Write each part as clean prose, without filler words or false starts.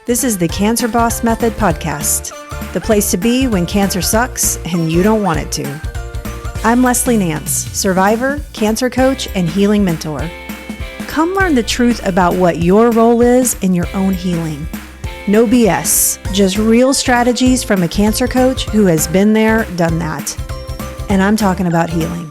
This is the Cancer Boss Method podcast, the place to be when cancer sucks and you don't want it to. I'm Leslie Nance, survivor, cancer coach, and healing mentor. Come learn the truth about what your role is in your own healing. No BS, just real strategies from a cancer coach who has been there, done that. And I'm talking about healing.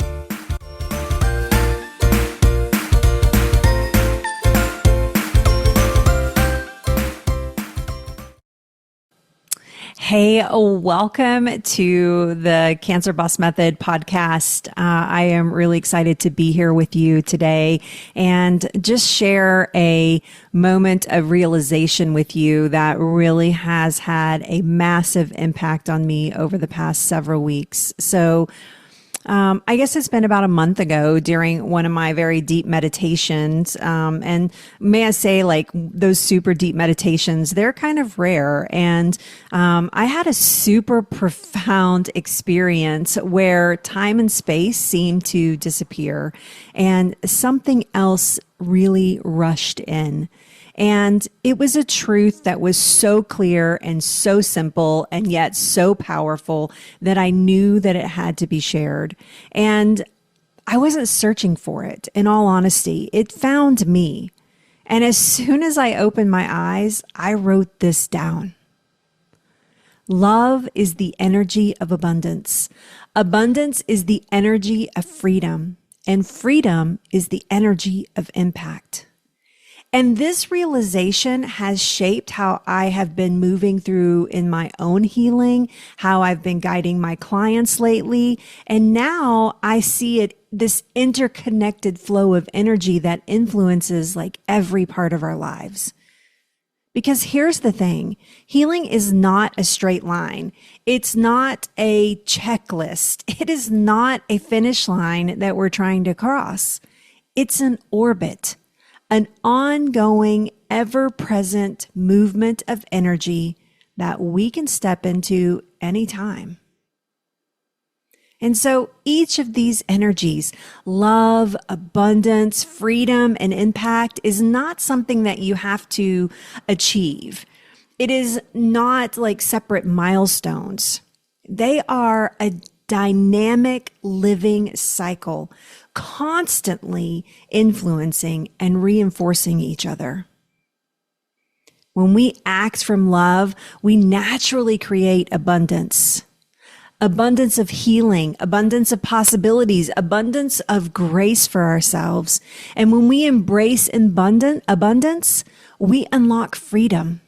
Hey, welcome to the Cancer Boss Method podcast. I am really excited to be here with you today and just share a moment of realization with you that really has had a massive impact on me over the past several weeks. So I guess it's been about a month ago during one of my very deep meditations. And may I say, like, those super deep meditations, they're kind of rare. And I had a super profound experience where time and space seemed to disappear and something else really rushed in. And it was a truth that was so clear and so simple and yet so powerful that I knew that it had to be shared. And I wasn't searching for it, in all honesty. It found me. And as soon as I opened my eyes, I wrote this down. Love is the energy of abundance. Abundance is the energy of freedom. And freedom is the energy of impact. And this realization has shaped how I have been moving through in my own healing, how I've been guiding my clients lately. And now I see it, this interconnected flow of energy that influences like every part of our lives. Because here's the thing, healing is not a straight line. It's not a checklist. It is not a finish line that we're trying to cross. It's an orbit. An ongoing, ever-present movement of energy that we can step into anytime. And so each of these energies, love, abundance, freedom, and impact, is not something that you have to achieve. It is not like separate milestones. They are a dynamic living cycle, constantly influencing and reinforcing each other. When we act from love, we naturally create abundance. Abundance of healing, abundance of possibilities, abundance of grace for ourselves. And when we embrace abundance, we unlock freedom,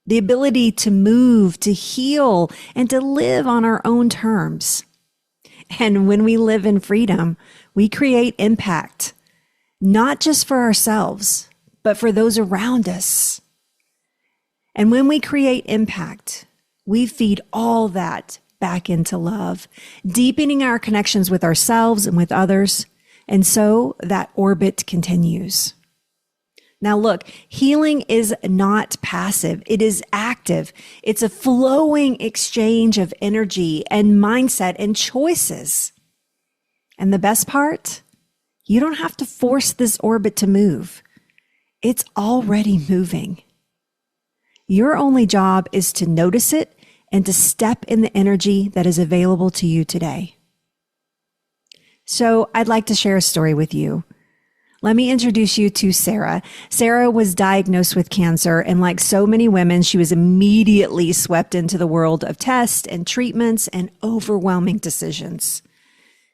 the ability to move, to heal, and to live on our own terms. And when we live in freedom, we create impact, not just for ourselves, but for those around us. And when we create impact, we feed all that back into love, deepening our connections with ourselves and with others. And so that orbit continues. Now look, healing is not passive. It is active. It's a flowing exchange of energy and mindset and choices. And the best part, you don't have to force this orbit to move. It's already moving. Your only job is to notice it and to step in the energy that is available to you today. So I'd like to share a story with you. Let me introduce you to Sarah. Sarah was diagnosed with cancer, and like so many women, she was immediately swept into the world of tests and treatments and overwhelming decisions.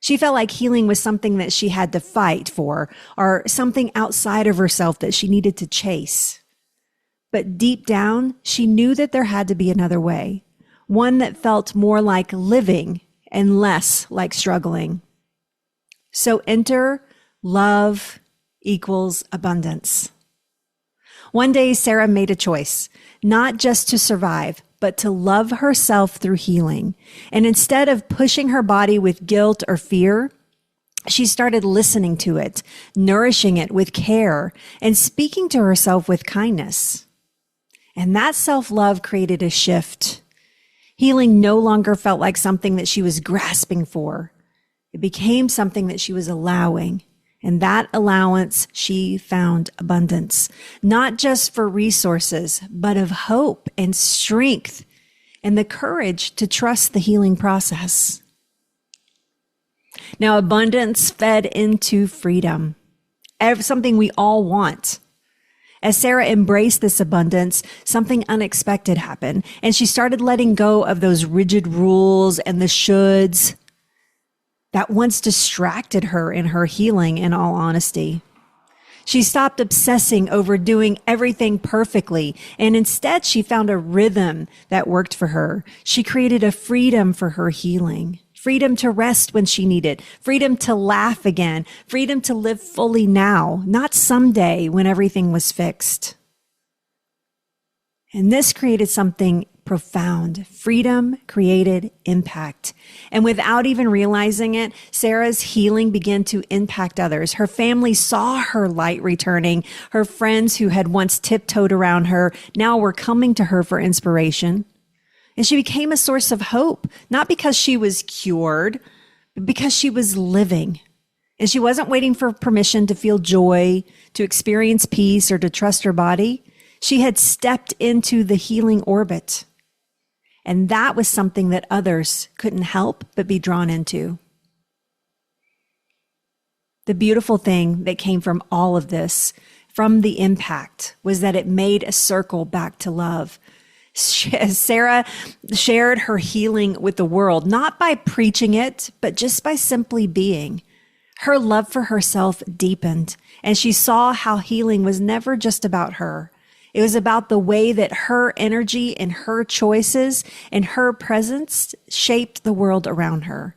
She felt like healing was something that she had to fight for, or something outside of herself that she needed to chase. But deep down, she knew that there had to be another way, one that felt more like living and less like struggling. So enter love equals abundance. One day, Sarah made a choice, not just to survive, but to love herself through healing. And instead of pushing her body with guilt or fear, she started listening to it, nourishing it with care, and speaking to herself with kindness. And that self-love created a shift. Healing no longer felt like something that she was grasping for. It became something that she was allowing. And that allowance, she found abundance, not just for resources, but of hope and strength and the courage to trust the healing process. Now, abundance fed into freedom, something we all want. As Sarah embraced this abundance, something unexpected happened, and she started letting go of those rigid rules and the shoulds that once distracted her in her healing, in all honesty. She stopped obsessing over doing everything perfectly, and instead she found a rhythm that worked for her. She created a freedom for her healing, freedom to rest when she needed, freedom to laugh again, freedom to live fully now, not someday when everything was fixed. And this created something profound. Freedom created impact. And without even realizing it, Sarah's healing began to impact others. Her family saw her light returning. Her friends who had once tiptoed around her now were coming to her for inspiration. And she became a source of hope, not because she was cured, but because she was living. And she wasn't waiting for permission to feel joy, to experience peace, or to trust her body. She had stepped into the healing orbit. And that was something that others couldn't help but be drawn into. The beautiful thing that came from all of this, from the impact, was that it made a circle back to love. Sarah shared her healing with the world, not by preaching it, but just by simply being. Her love for herself deepened, and she saw how healing was never just about her. It was about the way that her energy and her choices and her presence shaped the world around her.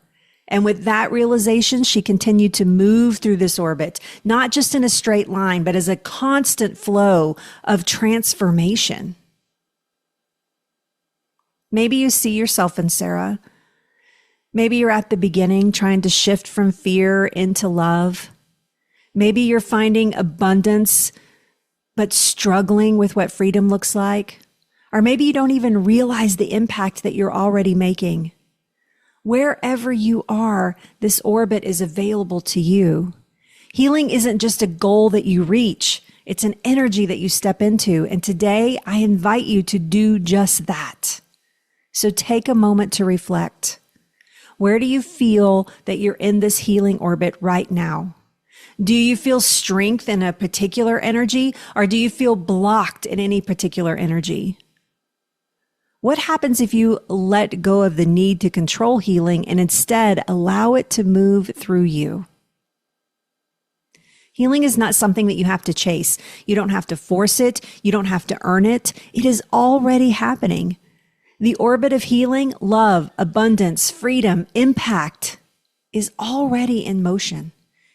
And with that realization, she continued to move through this orbit, not just in a straight line, but as a constant flow of transformation. Maybe you see yourself in Sarah. Maybe you're at the beginning trying to shift from fear into love. Maybe you're finding abundance but struggling with what freedom looks like. Or maybe you don't even realize the impact that you're already making. Wherever you are, this orbit is available to you. Healing isn't just a goal that you reach. It's an energy that you step into. And today I invite you to do just that. So take a moment to reflect. Where do you feel that you're in this healing orbit right now? Do you feel strength in a particular energy, or do you feel blocked in any particular energy? What happens if you let go of the need to control healing and instead allow it to move through you? Healing is not something that you have to chase. You don't have to force it. You don't have to earn it. It is already happening. The orbit of healing, love, abundance, freedom, impact is already in motion.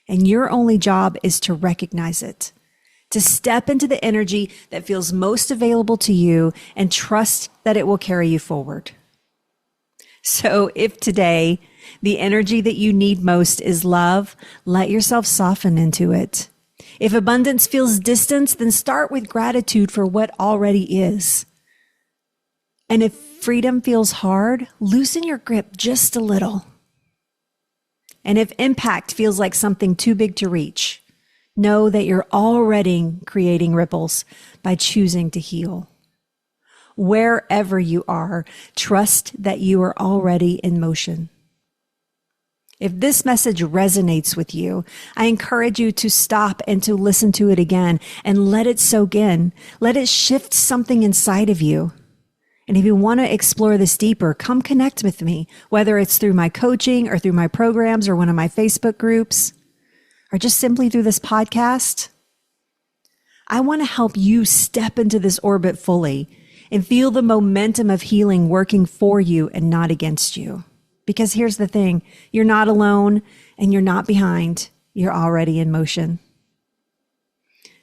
And your only job is to recognize it, to step into the energy that feels most available to you and trust that it will carry you forward. So if today the energy that you need most is love, let yourself soften into it. If abundance feels distant, then start with gratitude for what already is. And if freedom feels hard, loosen your grip just a little. And if impact feels like something too big to reach, know that you're already creating ripples by choosing to heal. Wherever you are, trust that you are already in motion. If this message resonates with you, I encourage you to stop and to listen to it again and let it soak in. Let it shift something inside of you. And if you want to explore this deeper, come connect with me, whether it's through my coaching or through my programs or one of my Facebook groups, or just simply through this podcast. I want to help you step into this orbit fully and feel the momentum of healing working for you and not against you. Because here's the thing, you're not alone and you're not behind. You're already in motion.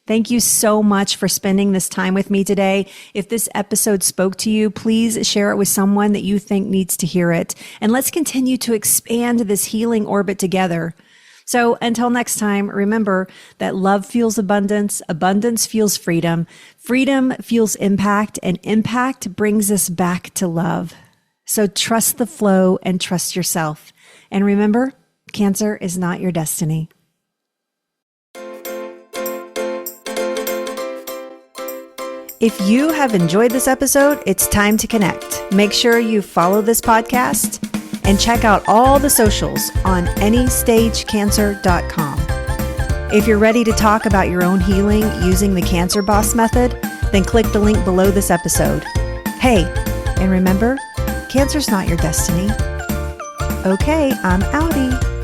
Thank you so much for spending this time with me today. If this episode spoke to you, please share it with someone that you think needs to hear it. And let's continue to expand this healing orbit together. So until next time, remember that love fuels abundance, abundance fuels freedom, freedom fuels impact, and impact brings us back to love. So trust the flow and trust yourself. And remember, cancer is not your destiny. If you have enjoyed this episode, it's time to connect. Make sure you follow this podcast and check out all the socials on anystagecancer.com. If you're ready to talk about your own healing using the Cancer Boss method, then click the link below this episode. Hey, and remember, cancer's not your destiny. Okay, I'm outie.